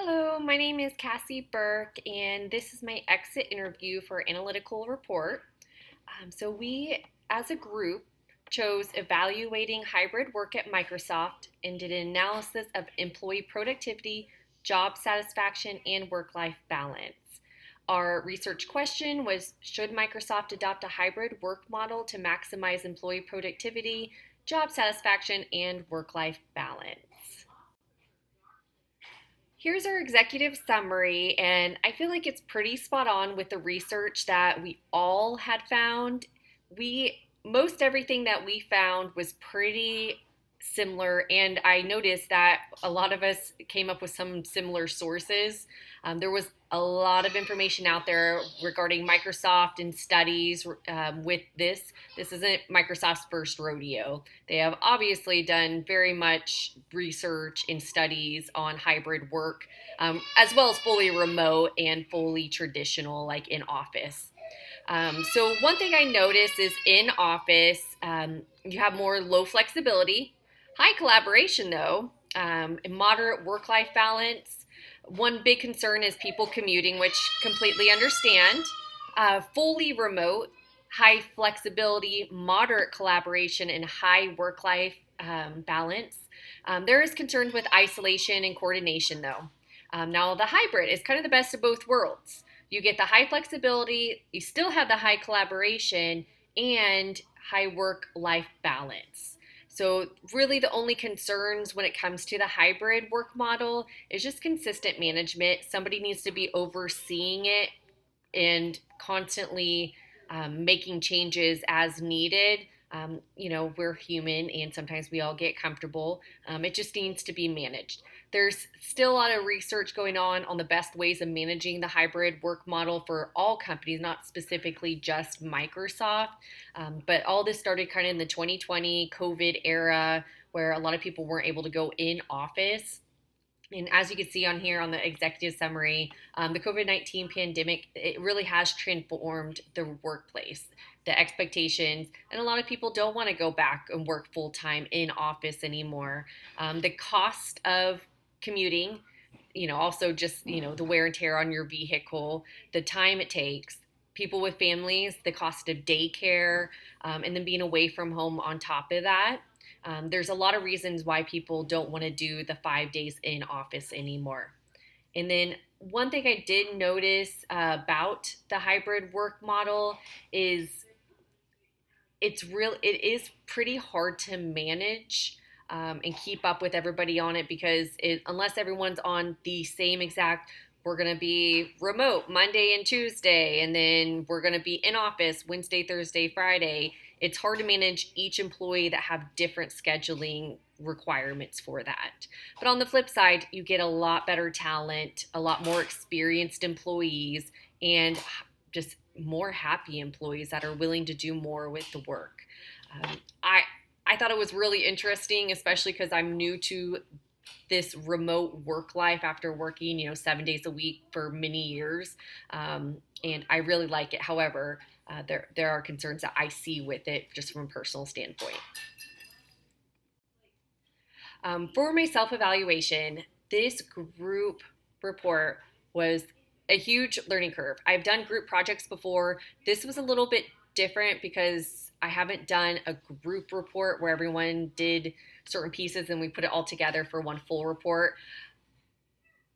Hello, my name is Cassie Burke, and this is my exit interview for analytical report. We, as a group, chose evaluating hybrid work at Microsoft and did an analysis of employee productivity, job satisfaction, and work life balance. Our research question was: should Microsoft adopt a hybrid work model to maximize employee productivity, job satisfaction, and work life balance? Here's our executive summary, and I feel like it's pretty spot on with the research that we all had found. Most everything that we found was pretty similar, and I noticed that a lot of us came up with some similar sources. There was a lot of information out there regarding Microsoft and studies with this. This isn't Microsoft's first rodeo. They have obviously done very much research and studies on hybrid work, as well as fully remote and fully traditional, like in office. So one thing I noticed is in office, you have more low flexibility, high collaboration though, and moderate work-life balance. One big concern is people commuting, which completely understand. Fully remote, high flexibility, moderate collaboration, and high work-life balance. There is concerns with isolation and coordination though. Now the hybrid is kind of the best of both worlds. You get the high flexibility, you still have the high collaboration, and high work life balance. So, really, the only concerns when it comes to the hybrid work model is just consistent management. Somebody needs to be overseeing it and constantly making changes as needed. We're human and sometimes we all get comfortable. It just needs to be managed. There's still a lot of research going on the best ways of managing the hybrid work model for all companies, not specifically just Microsoft. But all this started kind of in the 2020 COVID era where a lot of people weren't able to go in office. And as you can see on here on the executive summary, the COVID-19 pandemic, it really has transformed the workplace, the expectations, and a lot of people don't want to go back and work full time in office anymore. The cost of commuting, also just, the wear and tear on your vehicle, the time it takes, people with families, the cost of daycare, and then being away from home on top of that. There's a lot of reasons why people don't want to do the 5 days in office anymore. And then one thing I did notice about the hybrid work model is it is pretty hard to manage and keep up with everybody on it because unless everyone's on the same exact, we're going to be remote Monday and Tuesday, and then we're going to be in office Wednesday, Thursday, Friday. It's hard to manage each employee that have different scheduling requirements for that. But on the flip side, you get a lot better talent, a lot more experienced employees, and just more happy employees that are willing to do more with the work. I thought it was really interesting, especially because I'm new to this remote work life after working, 7 days a week for many years. And I really like it. However, there are concerns that I see with it just from a personal standpoint. For my self-evaluation, this group report was a huge learning curve. I've done group projects before. This was a little bit different because I haven't done a group report where everyone did certain pieces and we put it all together for one full report.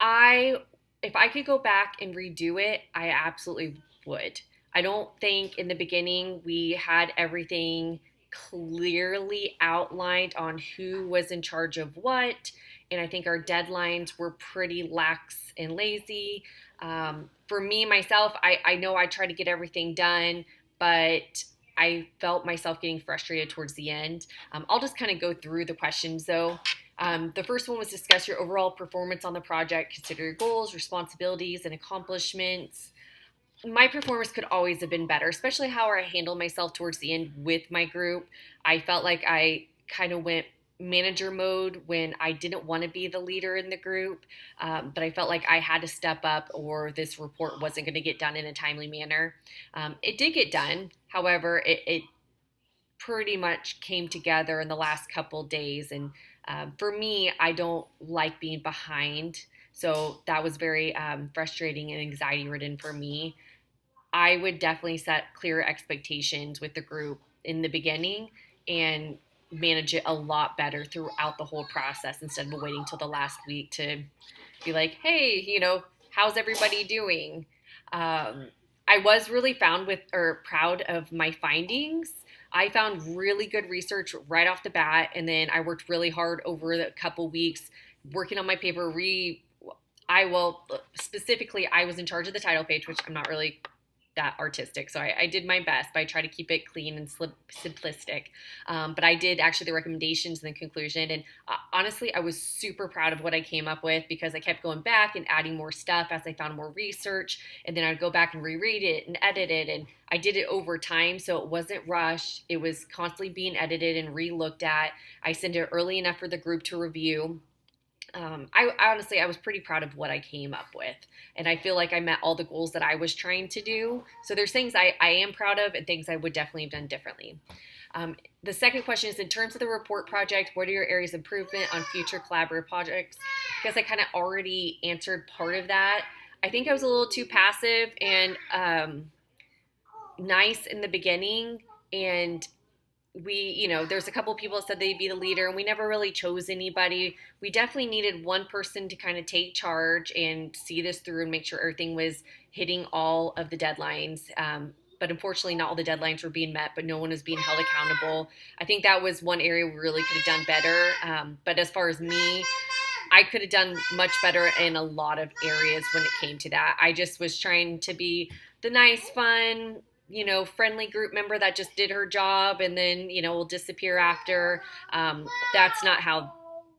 If I could go back and redo it, I absolutely would. I don't think in the beginning we had everything clearly outlined on who was in charge of what, and I think our deadlines were pretty lax and lazy. For me, myself, I know I try to get everything done, but I felt myself getting frustrated towards the end. I'll just kind of go through the questions though. The first one was discuss your overall performance on the project, consider your goals, responsibilities, and accomplishments. My performance could always have been better, especially how I handled myself towards the end with my group. I felt like I kind of went manager mode when I didn't want to be the leader in the group, but I felt like I had to step up or this report wasn't going to get done in a timely manner. It did get done. However, it pretty much came together in the last couple days. And for me, I don't like being behind. So that was very frustrating and anxiety ridden for me. I would definitely set clear expectations with the group in the beginning and manage it a lot better throughout the whole process instead of waiting till the last week to be like, hey, how's everybody doing? Um, I was really proud of my findings. I found really good research right off the bat, and then I worked really hard over the couple weeks working on my paper. Specifically, I was in charge of the title page, which I'm not really that artistic. So I did my best, but I try to keep it clean and simplistic. But I did actually the recommendations and the conclusion. And honestly, I was super proud of what I came up with because I kept going back and adding more stuff as I found more research. And then I'd go back and reread it and edit it. And I did it over time, so it wasn't rushed. It was constantly being edited and re-looked at. I sent it early enough for the group to review. I was pretty proud of what I came up with. And I feel like I met all the goals that I was trying to do. So there's things I am proud of and things I would definitely have done differently. The second question is, in terms of the report project, what are your areas of improvement on future collaborative projects? Because I kind of already answered part of that. I think I was a little too passive and nice in the beginning, and there's a couple of people that said they'd be the leader, and we never really chose anybody. We definitely needed one person to kind of take charge and see this through and make sure everything was hitting all of the deadlines. But unfortunately, not all the deadlines were being met, but no one was being held accountable. I think that was one area we really could have done better. But as far as me, I could have done much better in a lot of areas when it came to that. I just was trying to be the nice, fun, friendly group member that just did her job and then, will disappear after. That's not how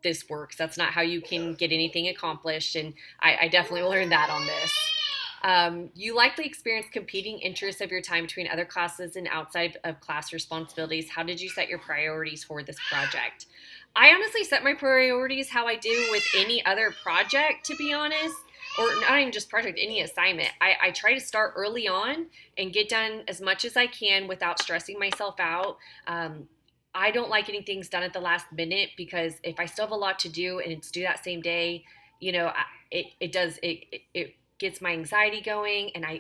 this works. That's not how you can get anything accomplished. And I definitely learned that on this. You likely experienced competing interests of your time between other classes and outside of class responsibilities. How did you set your priorities for this project? I honestly set my priorities how I do with any other project, to be honest. Or not even just project, any assignment. I try to start early on and get done as much as I can without stressing myself out. I don't like getting things done at the last minute because if I still have a lot to do and it's due that same day, it gets my anxiety going, and I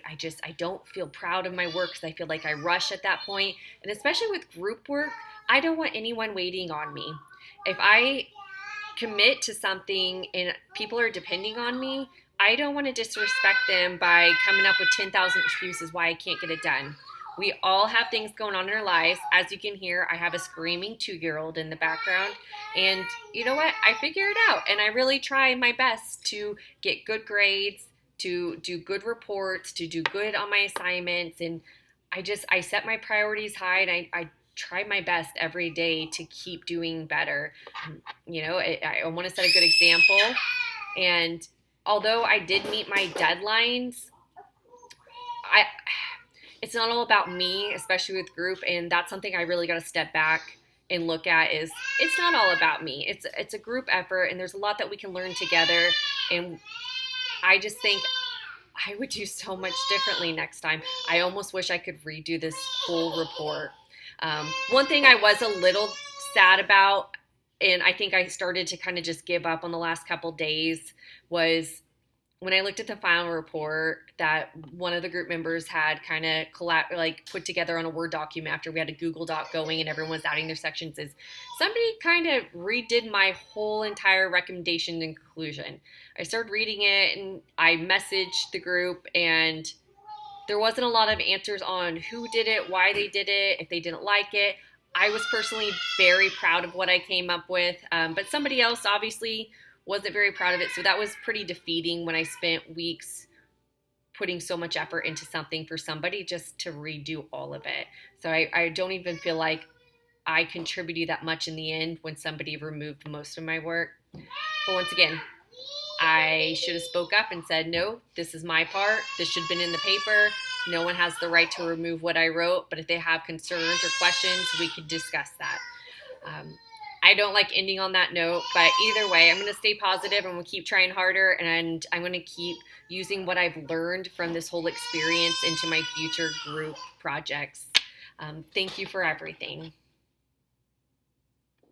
don't feel proud of my work because I feel like I rush at that point. And especially with group work, I don't want anyone waiting on me. If I commit to something and people are depending on me, I don't want to disrespect them by coming up with 10,000 excuses why I can't get it done. We all have things going on in our lives. As you can hear, I have a screaming 2-year-old in the background. And you know what? I figure it out. And I really try my best to get good grades, to do good reports, to do good on my assignments. And I set my priorities high, and I try my best every day to keep doing better. I want to set a good example. And although I did meet my deadlines, it's not all about me, especially with group, and that's something I really got to step back and look at. Is it's not all about me. It's a group effort, and there's a lot that we can learn together. And I just think I would do so much differently next time. I almost wish I could redo this whole report. One thing I was a little sad about, and I think I started to kind of just give up on the last couple days, was when I looked at the final report that one of the group members had kind of put together on a Word document after we had a Google Doc going and everyone was adding their sections, is somebody kind of redid my whole entire recommendation and conclusion. I started reading it and I messaged the group, and there wasn't a lot of answers on who did it, why they did it, if they didn't like it. I was personally very proud of what I came up with, but somebody else obviously wasn't very proud of it. So that was pretty defeating when I spent weeks putting so much effort into something for somebody just to redo all of it. So I don't even feel like I contributed that much in the end when somebody removed most of my work. But once again, I should have spoke up and said, no, this is my part. This should have been in the paper. No one has the right to remove what I wrote, but if they have concerns or questions, we could discuss that. I don't like ending on that note, but either way, I'm going to stay positive and I'm going to keep trying harder, and I'm going to keep using what I've learned from this whole experience into my future group projects. Thank you for everything.